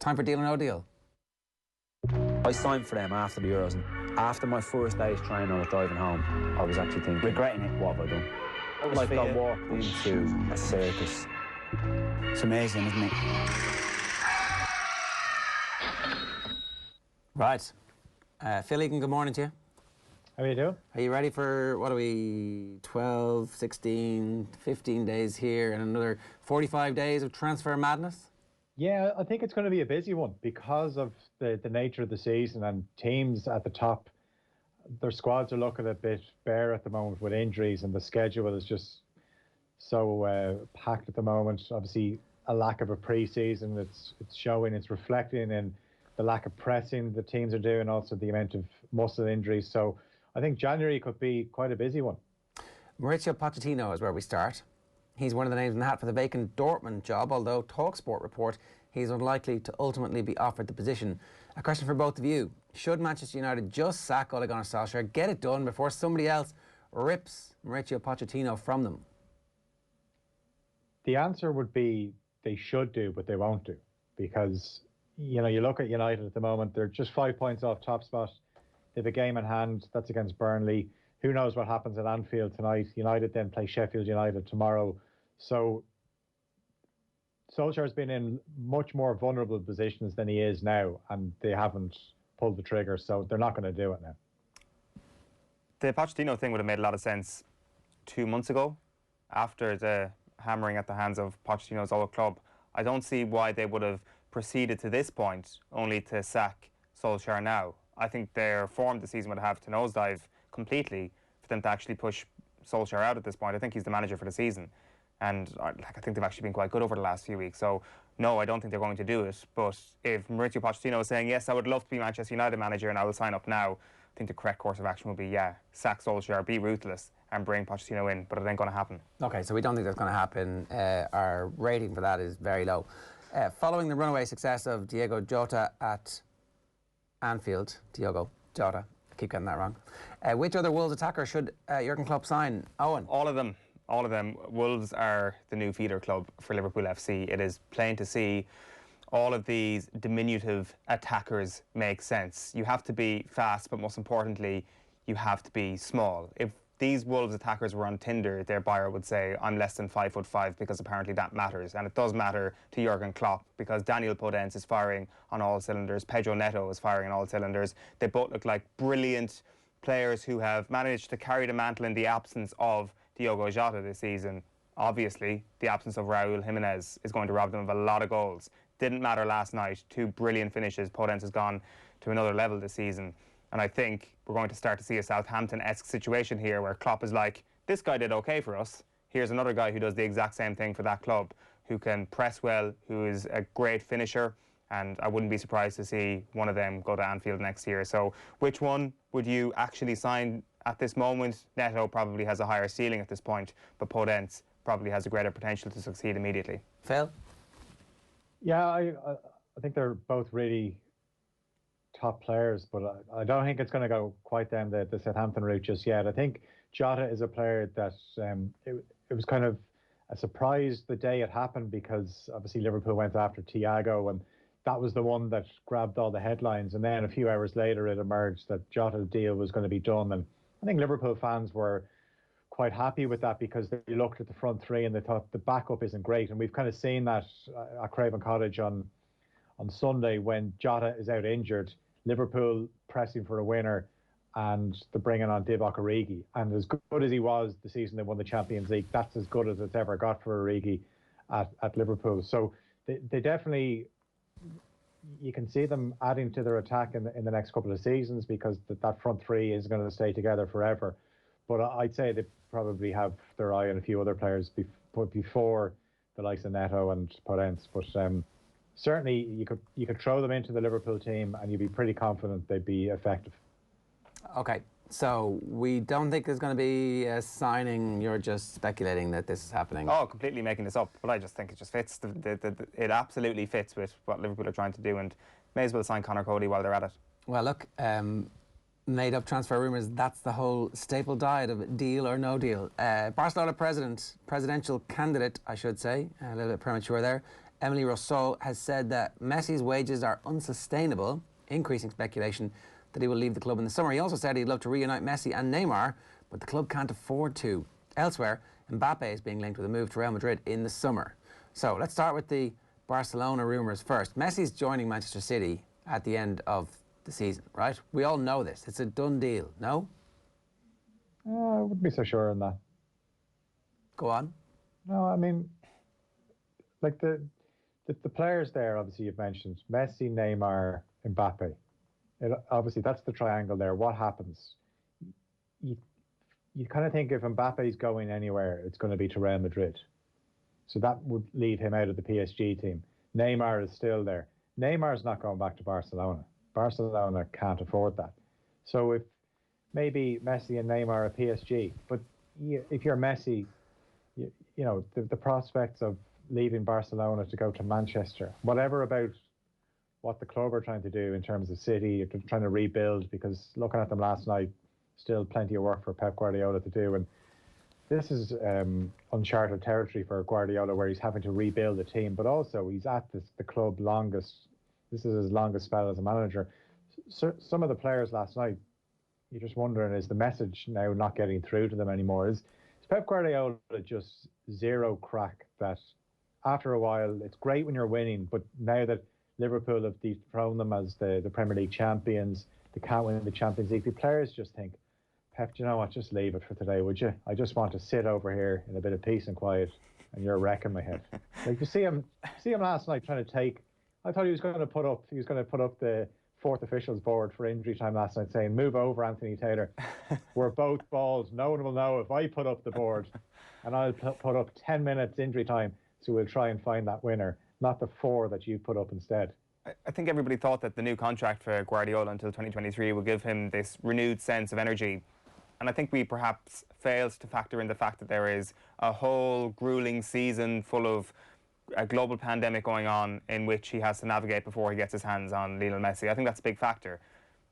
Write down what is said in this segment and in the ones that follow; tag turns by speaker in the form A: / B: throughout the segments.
A: Time for deal or no deal.
B: I signed for them after the Euros, and after my first day's training, I was driving home. I was actually thinking, regretting it. What have I done? Like I walked into a circus.
C: It's amazing, isn't it?
A: Right. Phil Egan, good morning to you.
D: How are you doing?
A: Are you ready for, what are we, 12, 16, 15 days here and another 45 days of transfer madness?
D: Yeah, I think it's going to be a busy one because of the nature of the season, and teams at the top, their squads are looking a bit bare at the moment with injuries, and the schedule is just so packed at the moment. Obviously, a lack of a pre-season, it's showing, it's reflecting in the lack of pressing the teams are doing, also the amount of muscle injuries. So I think January could be quite a busy one.
A: Mauricio Pochettino is where we start. He's one of the names in the hat for the vacant Dortmund job, although TalkSport report he's unlikely to ultimately be offered the position. A question for both of you. Should Manchester United just sack Ole Gunnar Solskjaer, get it done before somebody else rips Mauricio Pochettino from them?
D: The answer would be they should do, but they won't do. Because, you know, you look at United at the moment, they're just 5 points off top spot. They have a game in hand, that's against Burnley. Who knows what happens at Anfield tonight? United then play Sheffield United tomorrow. So Solskjaer's been in much more vulnerable positions than he is now, and they haven't pulled the trigger, so they're not going to do it now.
E: The Pochettino thing would have made a lot of sense 2 months ago, after the hammering at the hands of Pochettino's old club. I don't see why they would have proceeded to this point only to sack Solskjaer now. I think their form this season would have to nosedive completely for them to actually push Solskjaer out at this point. I think he's the manager for the season, and I think they've actually been quite good over the last few weeks. So no, I don't think they're going to do it. But if Mauricio Pochettino is saying, yes, I would love to be Manchester United manager and I will sign up now, I think the correct course of action would be, yeah, sack Solskjaer, be ruthless and bring Pochettino in, but it ain't going to happen.
A: Okay, so we don't think that's going to happen. Our rating for that is very low. Following the runaway success of Diogo Jota at Anfield, Diogo Jota, I keep getting that wrong. Which other Wolves attacker should Jurgen Klopp sign? Owen?
E: All of them. All of them. Wolves are the new feeder club for Liverpool FC. It is plain to see all of these diminutive attackers make sense. You have to be fast, but most importantly, you have to be small. If these Wolves attackers were on Tinder, their buyer would say, I'm less than 5'5", because apparently that matters. And it does matter to Jurgen Klopp, because Daniel Podence is firing on all cylinders. Pedro Neto is firing on all cylinders. They both look like brilliant players who have managed to carry the mantle in the absence of Diogo Jota this season. Obviously, the absence of Raúl Jiménez is going to rob them of a lot of goals. Didn't matter last night. 2 brilliant finishes. Podence has gone to another level this season. And I think we're going to start to see a Southampton-esque situation here where Klopp is like, this guy did okay for us. Here's another guy who does the exact same thing for that club, who can press well, who is a great finisher. And I wouldn't be surprised to see one of them go to Anfield next year. So which one would you actually sign at this moment? Neto probably has a higher ceiling at this point, but Podence probably has a greater potential to succeed immediately.
A: Phil?
D: Yeah, I think they're both really top players, but I don't think it's going to go quite down the Southampton route just yet. I think Jota is a player that it was kind of a surprise the day it happened, because obviously Liverpool went after Thiago, and that was the one that grabbed all the headlines. And then a few hours later, it emerged that Jota's deal was going to be done. And I think Liverpool fans were quite happy with that, because they looked at the front three and they thought the backup isn't great. And we've kind of seen that at Craven Cottage on Sunday, when Jota is out injured, Liverpool pressing for a winner, and they're bringing on Divock Origi. And as good as he was the season they won the Champions League, that's as good as it's ever got for Origi at Liverpool. So they definitely, you can see them adding to their attack in the next couple of seasons, because that front three is going to stay together forever. But I'd say they probably have their eye on a few other players before the likes of Neto and Podence. But certainly you could throw them into the Liverpool team and you'd be pretty confident they'd be effective.
A: Okay, so we don't think there's going to be a signing. You're just speculating that this is happening.
E: Oh, completely making this up. But I just think it just fits. It absolutely fits with what Liverpool are trying to do, and may as well sign Conor Cody while they're at it.
A: Well, look, made up transfer rumours, that's the whole staple diet of deal or no deal. Barcelona presidential candidate, I should say, a little bit premature there, Emily Rousseau has said that Messi's wages are unsustainable, increasing speculation that he will leave the club in the summer. He also said he'd love to reunite Messi and Neymar, but the club can't afford to. Elsewhere, Mbappe is being linked with a move to Real Madrid in the summer. So let's start with the Barcelona rumours first. Messi's joining Manchester City at the end of the season, right? We all know this. It's a done deal, no?
D: I wouldn't be so sure on that.
A: Go on.
D: No, I mean, like the players there, obviously you've mentioned Messi, Neymar, Mbappe. Obviously, that's the triangle there. What happens? You kind of think if Mbappe's going anywhere, it's going to be to Real Madrid. So that would leave him out of the PSG team. Neymar is still there. Neymar's not going back to Barcelona. Barcelona can't afford that. So if maybe Messi and Neymar are PSG, but if you're Messi, you know, the prospects of leaving Barcelona to go to Manchester, whatever about what the club are trying to do in terms of City, they're trying to rebuild, because looking at them last night, still plenty of work for Pep Guardiola to do. And this is uncharted territory for Guardiola, where he's having to rebuild a team, but also he's at the club longest. This is his longest spell as a manager. So, some of the players last night, you're just wondering, is the message now not getting through to them anymore? Is Pep Guardiola just zero crack that after a while, it's great when you're winning, but now that Liverpool have dethroned them as the Premier League champions, they can't win the Champions League, the players just think, Pep, do you know what, just leave it for today, would you? I just want to sit over here in a bit of peace and quiet, and you're wrecking my head. Like, you see him last night trying to take, I thought he was going to put up the fourth officials board for injury time last night, saying, move over, Anthony Taylor. We're both bald. No one will know if I put up the board, and I'll put up 10 minutes injury time, so we'll try and find that winner, not the 4 that you put up instead.
E: I think everybody thought that the new contract for Guardiola until 2023 would give him this renewed sense of energy. And I think we perhaps failed to factor in the fact that there is a whole grueling season full of a global pandemic going on in which he has to navigate before he gets his hands on Lionel Messi. I think that's a big factor.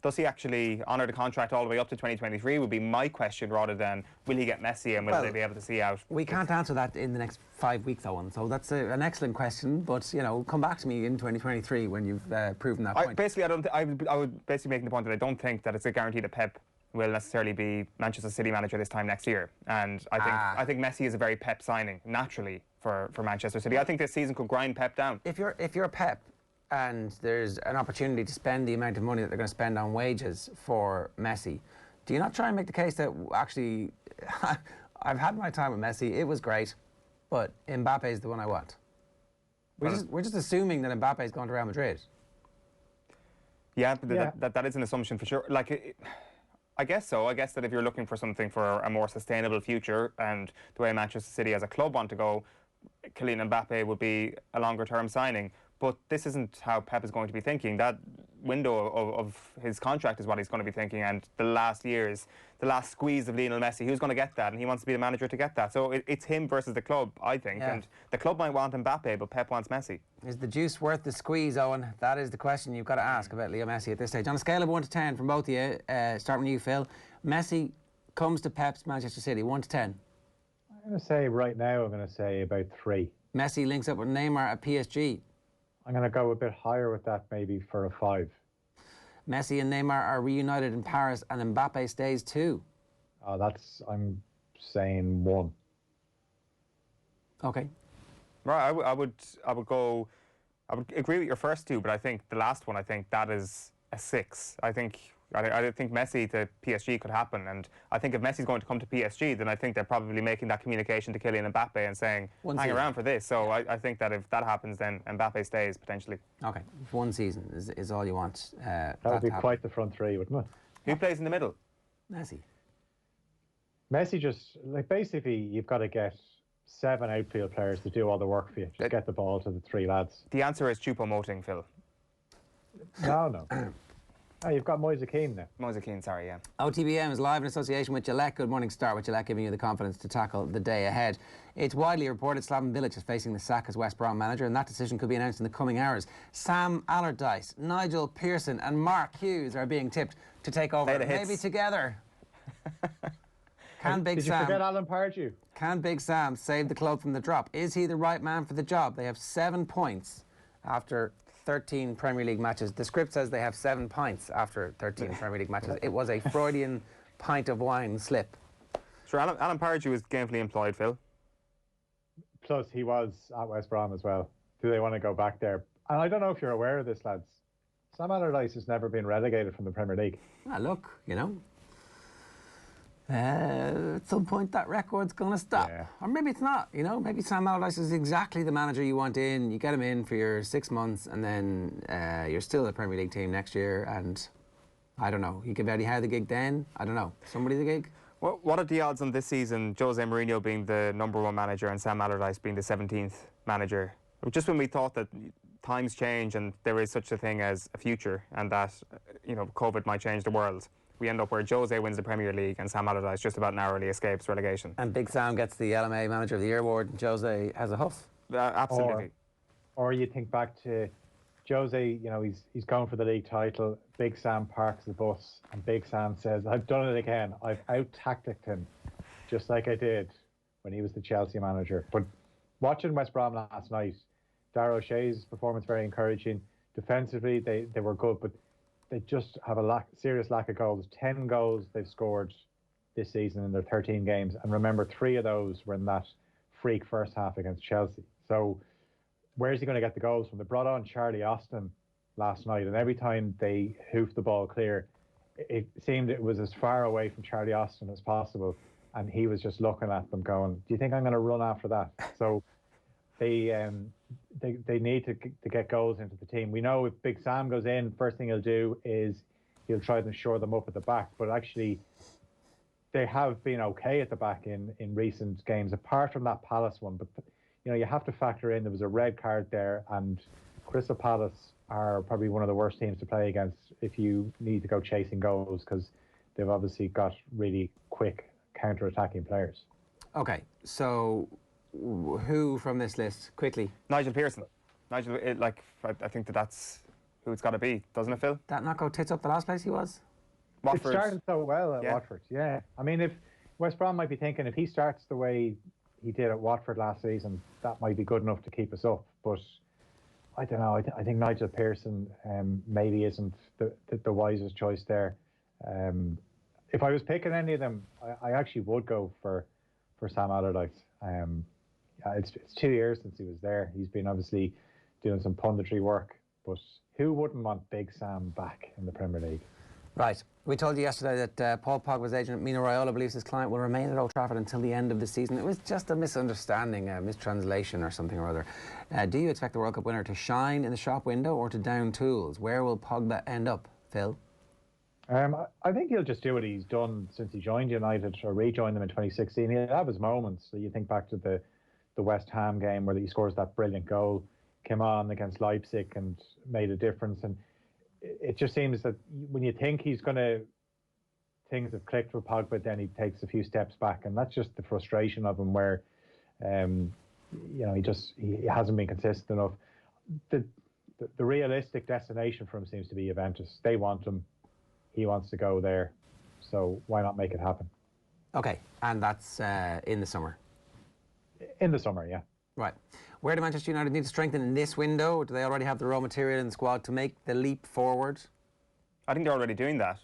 E: Does he actually honour the contract all the way up to 2023 would be my question, rather than will he get Messi and will they be able to see out?
A: We can't answer that in the next 5 weeks, Owen, so that's an excellent question, but, you know, come back to me in 2023 when you've proven that point.
E: Basically, I would basically make the point that I don't think that it's a guarantee that Pep will necessarily be Manchester City manager this time next year. And I think Messi is a very Pep signing, naturally, for Manchester City. I think this season could grind Pep down.
A: If you're Pep, and there's an opportunity to spend the amount of money that they're going to spend on wages for Messi, do you not try and make the case that actually, I've had my time with Messi, it was great, but Mbappe is the one I want? We're just assuming that Mbappe is going to Real Madrid.
E: Yeah, but that is an assumption for sure. Like, I guess so. I guess that if you're looking for something for a more sustainable future, and the way Manchester City as a club want to go, Kylian Mbappe would be a longer-term signing. But this isn't how Pep is going to be thinking. That window of his contract is what he's going to be thinking, and the last years, the last squeeze of Lionel Messi, who's going to get that? And he wants to be the manager to get that. So it's him versus the club, I think. Yeah. And the club might want Mbappe, but Pep wants Messi.
A: Is the juice worth the squeeze, Owen? That is the question you've got to ask about Leo Messi at this stage. On a scale of 1 to 10 from both of you, starting with you, Phil, Messi comes to Pep's Manchester City, 1 to 10.
D: I'm going to say right now, I'm going to say about 3.
A: Messi links up with Neymar at PSG.
D: I'm going to go a bit higher with that, maybe for a 5.
A: Messi and Neymar are reunited in Paris, and Mbappe stays 2.
D: I'm saying 1.
A: Okay.
E: Right, I would agree with your first 2, but I think the last one, I think that is a 6. I think Messi to PSG could happen, and I think if Messi's going to come to PSG, then I think they're probably making that communication to Kylian Mbappe and saying, hang around for this. So I think that if that happens, then Mbappe stays, potentially.
A: Okay, 1 season is all you want.
D: That would be quite the front 3, wouldn't it?
E: Who plays in the middle?
A: Messi.
D: Messi just, like, basically, you've got to get 7 outfield players to do all the work for you. Just get the ball to the 3 lads.
E: The answer is Choupo-Moting, Phil.
D: No. Oh, you've got Moise Kean now.
E: Moise Kean, sorry, yeah.
A: OTB AM is live in association with Gillette. Good morning, start with Gillette, giving you the confidence to tackle the day ahead. It's widely reported Slaven Bilic is facing the sack as West Brom manager, and that decision could be announced in the coming hours. Sam Allardyce, Nigel Pearson and Mark Hughes are being tipped to take over, maybe together. Can Big
D: Did you
A: Sam...
D: forget Alan Pardew?
A: Can Big Sam save the club from the drop? Is he the right man for the job? They have 7 points after 13 Premier League matches. The script says they have 7 pints after 13 Premier League matches. It was a Freudian pint of wine slip.
E: Sure, Alan Pardew was gainfully employed, Phil.
D: Plus, he was at West Brom as well. Do they want to go back there? And I don't know if you're aware of this, lads. Sam Allardyce has never been relegated from the Premier League.
A: Ah, look, you know, at some point that record's going to stop.
D: Yeah.
A: Or maybe it's not, you know. Maybe Sam Allardyce is exactly the manager you want in. You get him in for your 6 months and then you're still a Premier League team next year, and I don't know. You give Eddie Howe the gig then? I don't know. Somebody the gig?
E: What are the odds on this season, Jose Mourinho being the #1 manager and Sam Allardyce being the 17th manager? Just when we thought that times change and there is such a thing as a future and that, you know, COVID might change the world, we end up where Jose wins the Premier League and Sam Allardyce just about narrowly escapes relegation.
A: And Big Sam gets the LMA Manager of the Year award and Jose has a huff.
E: Absolutely.
D: Or you think back to Jose, you know, he's going for the league title. Big Sam parks the bus and Big Sam says, I've done it again. I've out-tacticked him, just like I did when he was the Chelsea manager. But watching West Brom last night, Darragh O'Shea's performance very encouraging. Defensively, they were good, but they just have a serious lack of goals. 10 goals they've scored this season in their 13 games. And remember, 3 of those were in that freak first half against Chelsea. So where's he going to get the goals from? They brought on Charlie Austin last night, and every time they hoofed the ball clear, it seemed it was as far away from Charlie Austin as possible. And he was just looking at them going, do you think I'm going to run after that? So they need to get goals into the team. We know if Big Sam goes in, first thing he'll do is he'll try to shore them up at the back. But actually, they have been okay at the back in recent games, apart from that Palace one. But you know, you have to factor in there was a red card there, and Crystal Palace are probably one of the worst teams to play against if you need to go chasing goals, because they've obviously got really quick counter-attacking players.
A: Okay, so who from this list, quickly?
E: Nigel Pearson. I think that's who it's got to be, doesn't it, Phil?
A: That not go tits up the last place he was?
E: Watford.
D: It started so well at Watford, yeah. I mean, if West Brom might be thinking if he starts the way he did at Watford last season, that might be good enough to keep us up. But I don't know. I think Nigel Pearson maybe isn't the wisest choice there. If I was picking any of them, I actually would go for Sam Allardyce. It's 2 years since he was there. He's been obviously doing some punditry work, but who wouldn't want Big Sam back in the Premier League?
A: Right. We told you yesterday that Paul Pogba's agent, Mino Raiola, believes his client will remain at Old Trafford until the end of the season. It was just a misunderstanding, a mistranslation or something or other. Do you expect the World Cup winner to shine in the shop window or to down tools? Where will Pogba end up, Phil?
D: I think he'll just do what he's done since he joined United or rejoined them in 2016. He'll have his moments. So you think back to the West Ham game where he scores that brilliant goal, came on against Leipzig and made a difference. And it just seems that when you think things have clicked with Pogba, then he takes a few steps back, and that's just the frustration of him, where you know, he hasn't been consistent enough. The realistic destination for him seems to be Juventus. They want him, he wants to go there, so why not make it happen?
A: Okay, and that's in the summer.
D: In the summer, yeah.
A: Right. Where do Manchester United need to strengthen in this window? Do they already have the raw material in the squad to make the leap forward?
E: I think they're already doing that.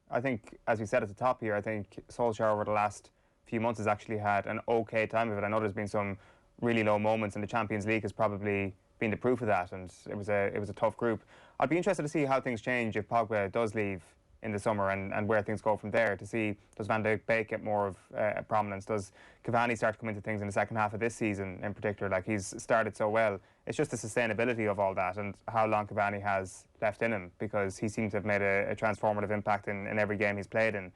E: I think, as we said at the top here, I think Solskjaer over the last few months has actually had an okay time of it. I know there's been some really low moments, and the Champions League has probably been the proof of that, and it was a tough group. I'd be interested to see how things change if Pogba does leave in the summer, and where things go from there, to see, does Van de Beek get more of prominence? Does Cavani start to come into things in the second half of this season in particular? Like, he's started so well. It's just the sustainability of all that and how long Cavani has left in him, because he seems to have made a transformative impact in every game he's played in.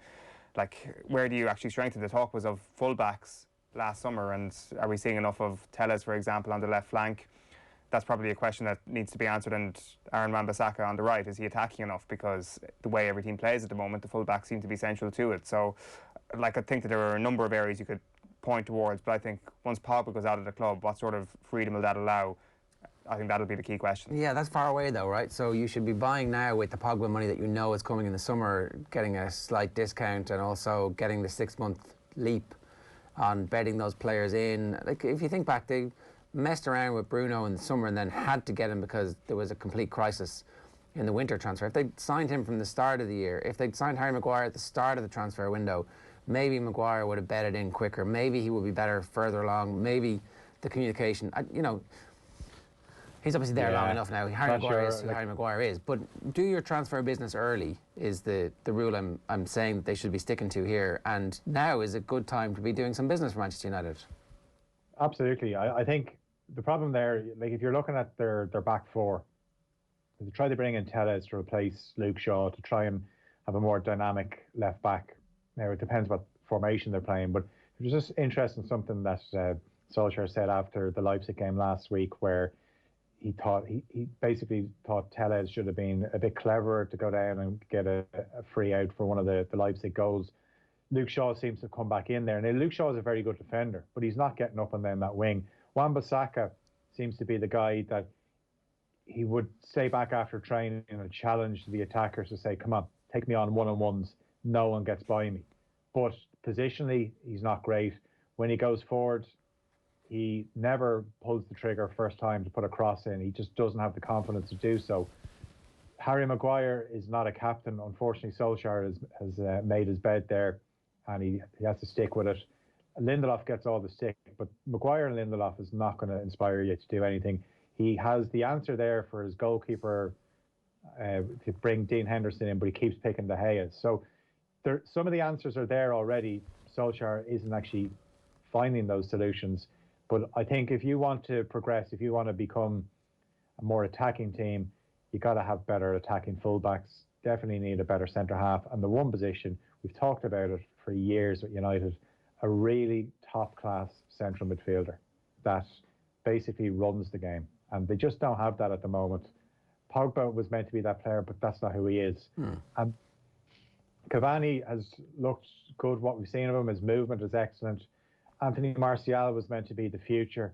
E: Like, where do you actually strengthen? The talk was of full-backs last summer, and are we seeing enough of Telles, for example, on the left flank? That's probably a question that needs to be answered. And Aaron Wan-Bissaka on the right, is he attacking enough? Because the way every team plays at the moment, the full-backs seem to be central to it. So, like, I think that there are a number of areas you could point towards, but I think once Pogba goes out of the club, what sort of freedom will that allow? I think that'll be the key question.
A: Yeah, that's far away though, right? So you should be buying now with the Pogba money that you know is coming in the summer, getting a slight discount and also getting the 6-month leap on betting those players in. Like, if you think back, they messed around with Bruno in the summer and then had to get him because there was a complete crisis in the winter transfer. If they'd signed him from the start of the year, if they'd signed Harry Maguire at the start of the transfer window, maybe Maguire would have betted in quicker. Maybe he would be better further along. Maybe the communication, you know, he's obviously there long enough now. Harry Maguire is who Harry Maguire is. But do your transfer business early is the rule I'm saying that they should be sticking to here. And now is a good time to be doing some business for Manchester United.
D: Absolutely. I think the problem there, like if you're looking at their back four, they try to bring in Telles to replace Luke Shaw to try and have a more dynamic left back. Now, it depends what formation they're playing, but it was just interesting something that Solskjaer said after the Leipzig game last week, where he basically thought Telles should have been a bit cleverer to go down and get a free out for one of the Leipzig goals. Luke Shaw seems to come back in there. Now, Luke Shaw is a very good defender, but he's not getting up and down that wing. Wan-Bissaka seems to be the guy that he would stay back after training and challenge the attackers to say, come on, take me on one-on-ones. No one gets by me. But positionally, he's not great. When he goes forward, he never pulls the trigger first time to put a cross in. He just doesn't have the confidence to do so. Harry Maguire is not a captain. Unfortunately, Solskjaer has made his bed there, and he has to stick with it. Lindelof gets all the stick, but Maguire and Lindelof is not going to inspire you to do anything. He has the answer there for his goalkeeper to bring Dean Henderson in, but he keeps picking De Gea. So some of the answers are there already. Solskjaer isn't actually finding those solutions. But I think if you want to progress, if you want to become a more attacking team, you got to have better attacking fullbacks. Definitely need a better centre half. And the one position, we've talked about it for years at United, a really top-class central midfielder that basically runs the game. And they just don't have that at the moment. Pogba was meant to be that player, but that's not who he is. And Cavani has looked good. What we've seen of him, his movement is excellent. Anthony Martial was meant to be the future.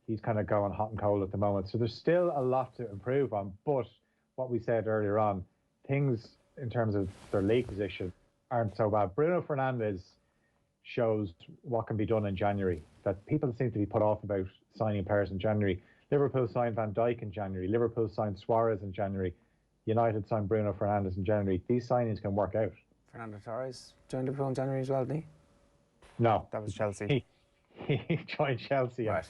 D: He's kind of going hot and cold at the moment. So there's still a lot to improve on. But what we said earlier on, things in terms of their league position aren't so bad. Bruno Fernandes shows what can be done in January, that people seem to be put off about signing players in January. Liverpool signed Van Dijk in January. Liverpool signed Suarez in January. United signed Bruno Fernandes in January. These signings can work out.
A: Fernando Torres joined Liverpool in January as well, didn't he?
E: No, that was Chelsea.
D: He joined Chelsea.
A: Right.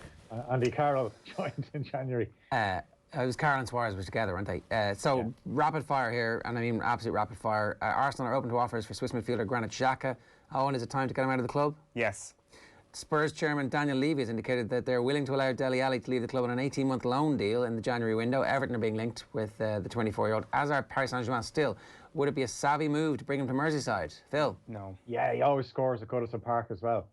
D: Andy Carroll joined in January.
A: It was Carroll and Suarez were together, weren't they? Rapid fire here, and I mean absolute rapid fire. Arsenal are open to offers for Swiss midfielder Granit Xhaka. Owen, is it time to get him out of the club?
E: Yes.
A: Spurs chairman Daniel Levy has indicated that they're willing to allow Dele Alli to leave the club on an 18-month loan deal in the January window. Everton are being linked with the 24-year-old, as are Paris Saint-Germain still. Would it be a savvy move to bring him to Merseyside? Phil?
E: No.
D: Yeah, he always scores at Goodison Park as well.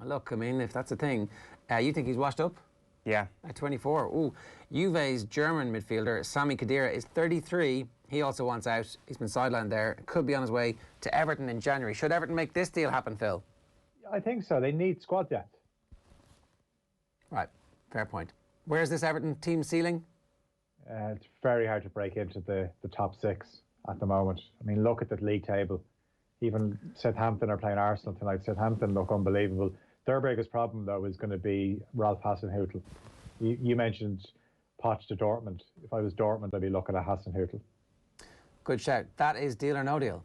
A: Look, I mean, if that's a thing, you think he's washed up?
E: Yeah.
A: At 24. Ooh, Juve's German midfielder, Sami Khedira, is 33. He also wants out. He's been sidelined there. Could be on his way to Everton in January. Should Everton make this deal happen, Phil?
D: I think so. They need squad depth.
A: Right, fair point. Where's this Everton team ceiling?
D: It's very hard to break into the top six at the moment. I mean, look at the league table. Even Southampton are playing Arsenal tonight. Southampton look unbelievable. Their biggest problem, though, is going to be Ralph Hasenhüttl. You mentioned Poch to Dortmund. If I was Dortmund, I'd be looking at Hasenhüttl.
A: Good shout. That is Deal or No Deal.